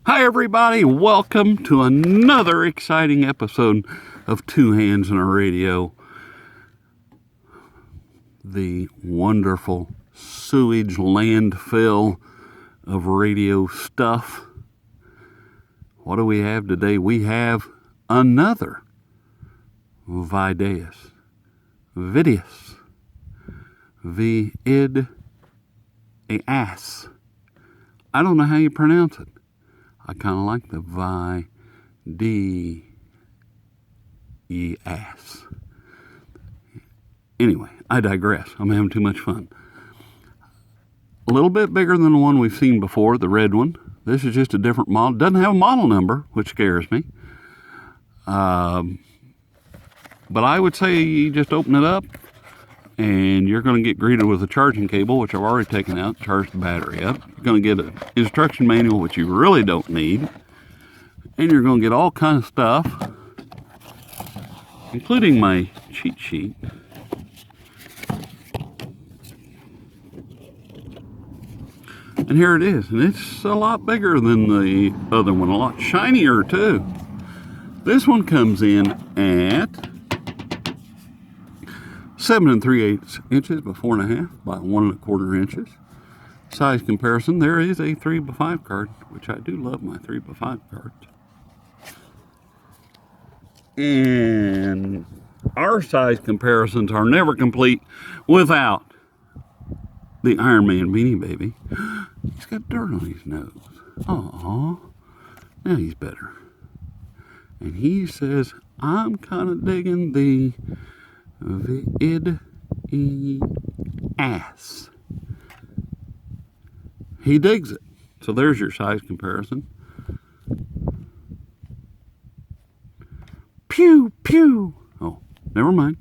Hi everybody, welcome to another exciting episode of Two Hands in a Radio. The wonderful sewage landfill of radio stuff. What do we have today? We have another Videyas. Videyas. Videyas. I don't know how you pronounce it. I kind of like the Videyas. Anyway, I digress. I'm having too much fun. A little bit bigger than the one we've seen before, the red one. This is just a different model. Doesn't have a model number, which scares me. But I would say you just open it up and you're going to get greeted with a charging cable, which I've already taken out, charged the battery up. You're going to get an instruction manual, which you really don't need. And you're going to get all kinds of stuff, including my cheat sheet. And here it is. And it's a lot bigger than the other one, a lot shinier too. This one comes in at 7 3/8 inches by 4 1/2 by 1 1/4 inches. Size comparison, there is a 3x5 card, which I do love my 3x5 cards. And our size comparisons are never complete without the Iron Man Beanie Baby. He's got dirt on his nose. Aww. Now he's better. And he says, I'm kind of digging the Videyas. He digs it. So there's your size comparison. Pew, pew. Oh, never mind.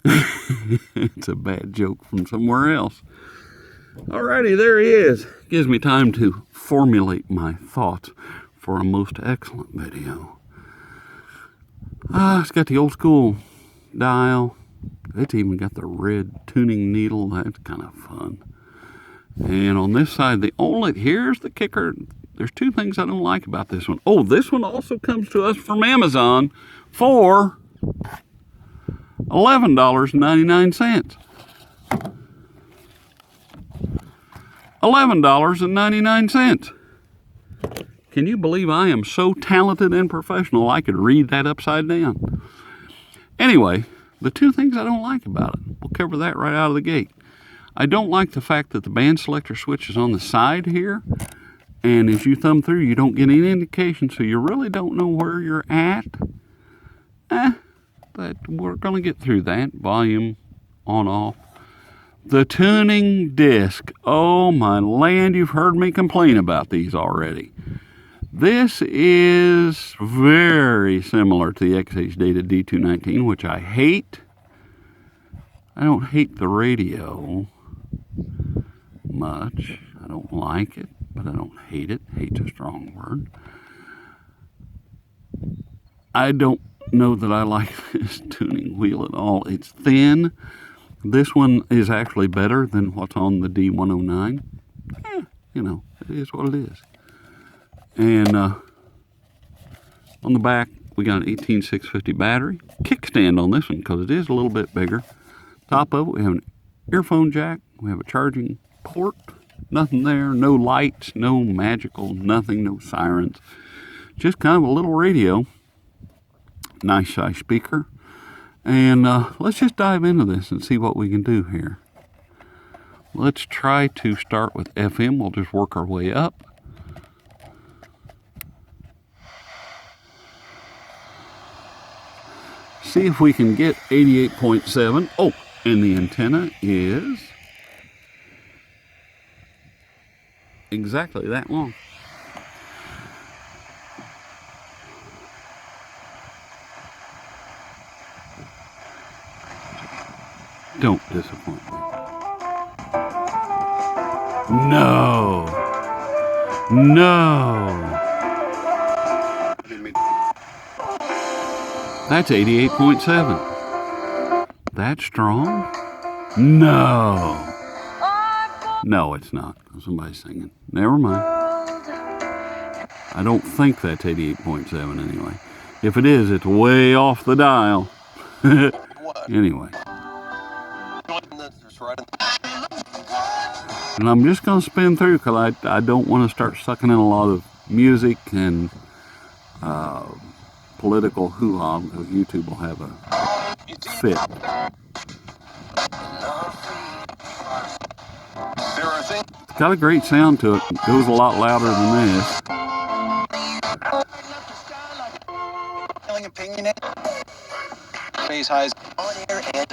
It's a bad joke from somewhere else. Alrighty, there he is. Gives me time to formulate my thoughts for a most excellent video. It's got the old school dial. It's even got the red tuning needle. That's kind of fun. And on this side, here's the kicker. There's two things I don't like about this one. Oh, this one also comes to us from Amazon for $11.99. $11.99. Can you believe I am so talented and professional I could read that upside down? Anyway, the two things I don't like about it, we'll cover that right out of the gate. I don't like the fact that the band selector switch is on the side here, and as you thumb through, you don't get any indication, so you really don't know where you're at. But we're going to get through that. Volume on, off. The tuning disc. Oh my land, you've heard me complain about these already. This is very similar to the XH Data D219, which I hate. I don't hate the radio much. I don't like it, but I don't hate it. Hate's a strong word. I don't know that I like this tuning wheel at all. It's thin. This one is actually better than what's on the D109. It is what it is. And on the back, we got an 18650 battery. Kickstand on this one because it is a little bit bigger. Top of it, we have an earphone jack. We have a charging port. Nothing there. No lights. No magical. Nothing. No sirens. Just kind of a little radio. Nice size speaker. And let's just dive into this and see what we can do here. Let's try to start with FM. We'll just work our way up. See if we can get 88.7. Oh, and the antenna is exactly that long. Don't disappoint me. No. That's 88.7. That's strong? No. No, it's not. Somebody's singing. Never mind. I don't think that's 88.7 anyway. If it is, it's way off the dial. Anyway. And I'm just going to spin through because I don't want to start sucking in a lot of music and political hoo-ha because YouTube will have a fit. It's got a great sound to it. It goes a lot louder than this. Phase highs on air and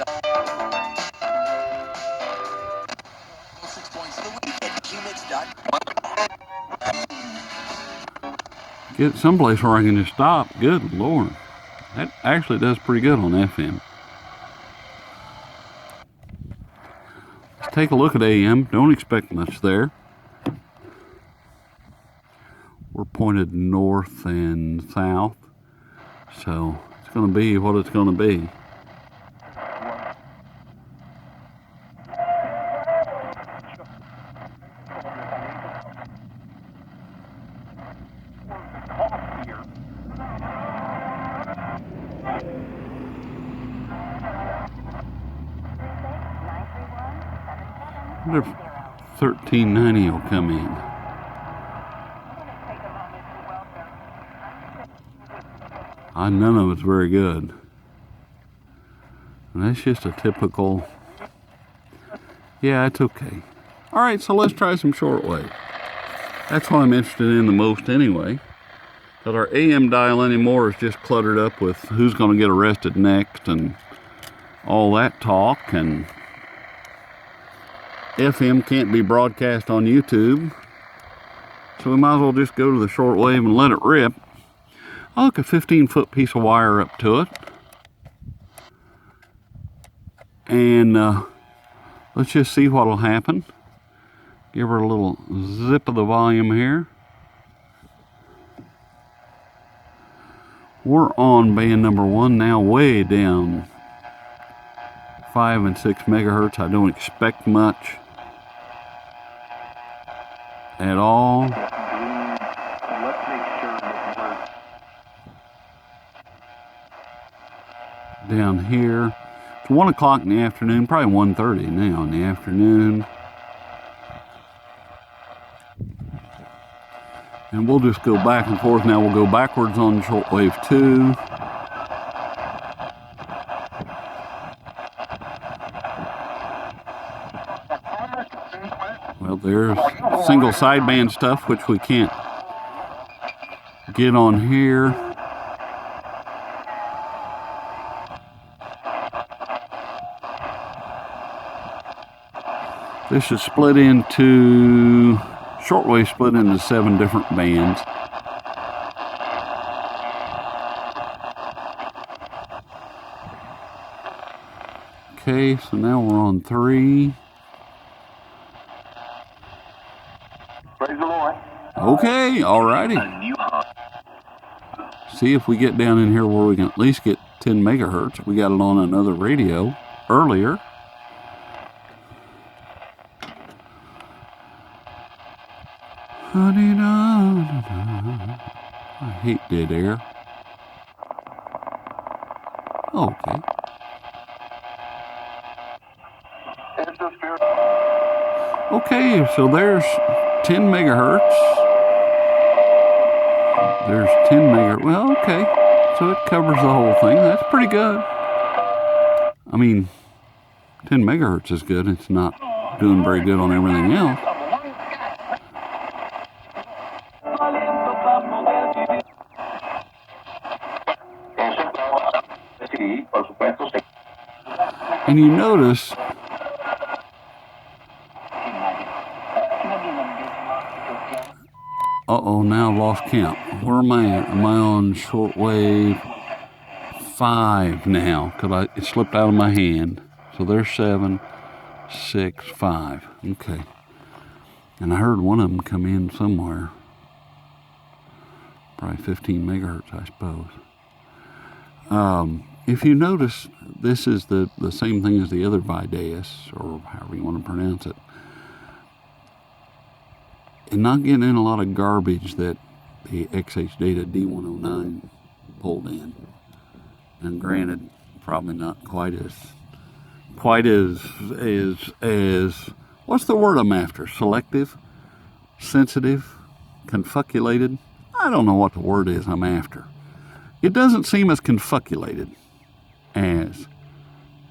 Get someplace where I can just stop. Good Lord. That actually does pretty good on FM. Let's take a look at AM. Don't expect much there. We're pointed north and south. So it's going to be what it's going to be. I wonder if 1390 will come in. None of it's very good. And that's just a typical... Yeah, it's okay. Alright, so let's try some shortwave. That's what I'm interested in the most anyway. But our AM dial anymore is just cluttered up with who's going to get arrested next and all that talk, and FM can't be broadcast on YouTube, so we might as well just go to the shortwave and let it rip. I'll hook a 15-foot piece of wire up to it, and let's just see what will happen. Give her a little zip of the volume here. We're on band number 1 now, way down 5 and 6 megahertz. I don't expect much at all. Down here, it's 1 o'clock in the afternoon, probably 1:30 now in the afternoon. And we'll just go back and forth. Now we'll go backwards on shortwave 2. Well, there's single sideband stuff, which we can't get on here. This is split into, shortwave split into 7 different bands. Okay, so now we're on 3. praise the Lord. Okay, alrighty. See if we get down in here where we can at least get 10 megahertz. We got it on another radio earlier. I hate dead air. Okay. Okay, so there's 10 megahertz. There's 10 megahertz. Well, okay. So it covers the whole thing. That's pretty good. I mean, 10 megahertz is good. It's not doing very good on everything else. And you notice, now I've lost count. Where am I at? Am I on shortwave 5 now? Because it slipped out of my hand. So there's 7, 6, 5. Okay. And I heard one of them come in somewhere. Probably 15 megahertz, I suppose. If you notice, this is the same thing as the other Videyas, or however you want to pronounce it. And not getting in a lot of garbage that the XH Data D109 pulled in. And granted, probably not quite as what's the word I'm after? Selective, sensitive, confuculated. I don't know what the word is I'm after. It doesn't seem as confuculated as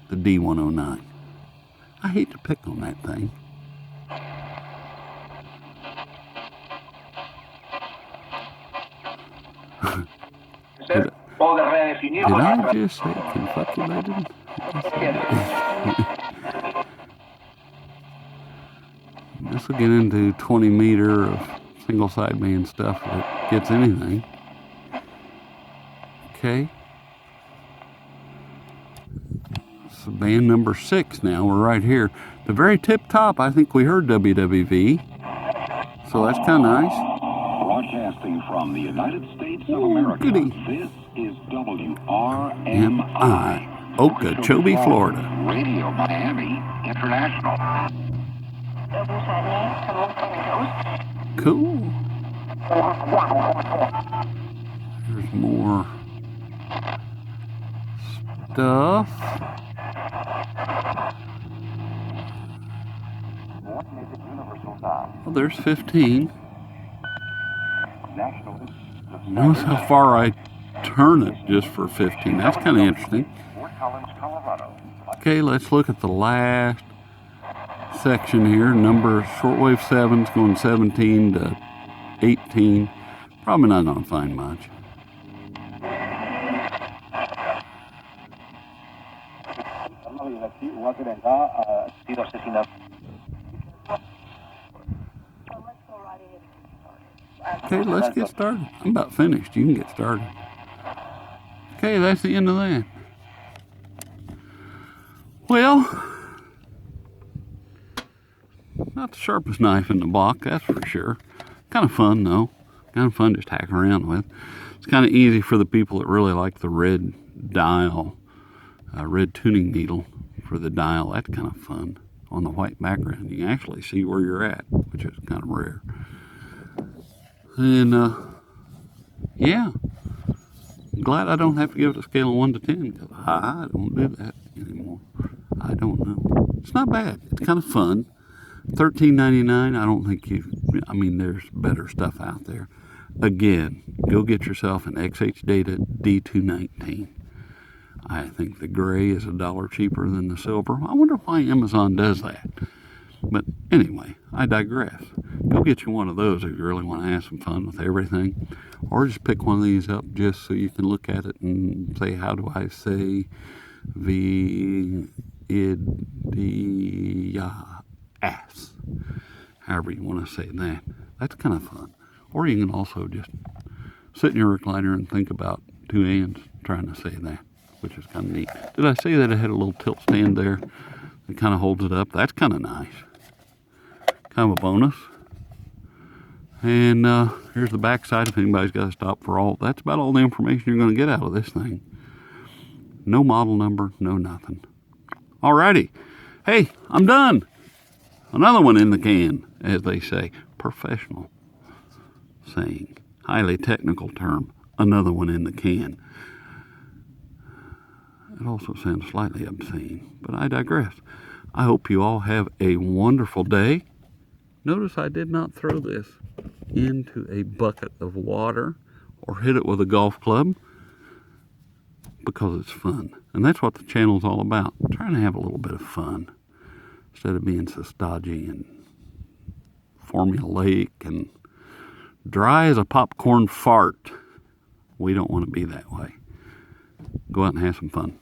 the D109. I hate to pick on that thing. Did I just say confuculated? This will get into 20 meter of single sideband stuff if it gets anything. Okay. So band number 6 now. We're right here. The very tip top, I think we heard WWV. So that's kind of nice. Broadcasting from the United States of America, goody. this is WRMI, Okeechobee, Florida. Radio Miami International. Cool. There's more stuff. Well, there's 15. Notice how far I turn it just for 15. That's kind of interesting. Okay, let's look at the last section here. Number shortwave 7's going 17 to 18. Probably not going to find much. Okay, let's get started. I'm about finished. You can get started. Okay, that's the end of that. Well, not the sharpest knife in the block, that's for sure. Kind of fun, though. Kind of fun just to hack around with. It's kind of easy for the people that really like the red dial, red tuning needle for the dial. That's kind of fun. On the white background, you can actually see where you're at, which is kind of rare. And, yeah. I'm glad I don't have to give it a scale of 1 to 10, because I don't do that anymore. I don't know. It's not bad. It's kind of fun. $13.99. I don't think I mean, there's better stuff out there. Again, go get yourself an XH Data D219. I think the gray is $1 cheaper than the silver. I wonder why Amazon does that. But anyway, I digress. Go get you one of those if you really want to have some fun with everything. Or just pick one of these up just so you can look at it and say, how do I say Videyas? However you want to say that. That's kind of fun. Or you can also just sit in your recliner and think about two hands trying to say that, which is kind of neat. Did I say that it had a little tilt stand there that kind of holds it up? That's kind of nice. Kind of a bonus. And here's the back side if anybody's got to stop for all. That's about all the information you're going to get out of this thing. No model number, no nothing. Alrighty. Hey, I'm done. Another one in the can, as they say. Professional saying. Highly technical term. Another one in the can. It also sounds slightly obscene, but I digress. I hope you all have a wonderful day. Notice I did not throw this into a bucket of water or hit it with a golf club, because it's fun. And that's what the channel's all about. I'm trying to have a little bit of fun instead of being so stodgy and formulaic and dry as a popcorn fart. We don't want to be that way. Go out and have some fun.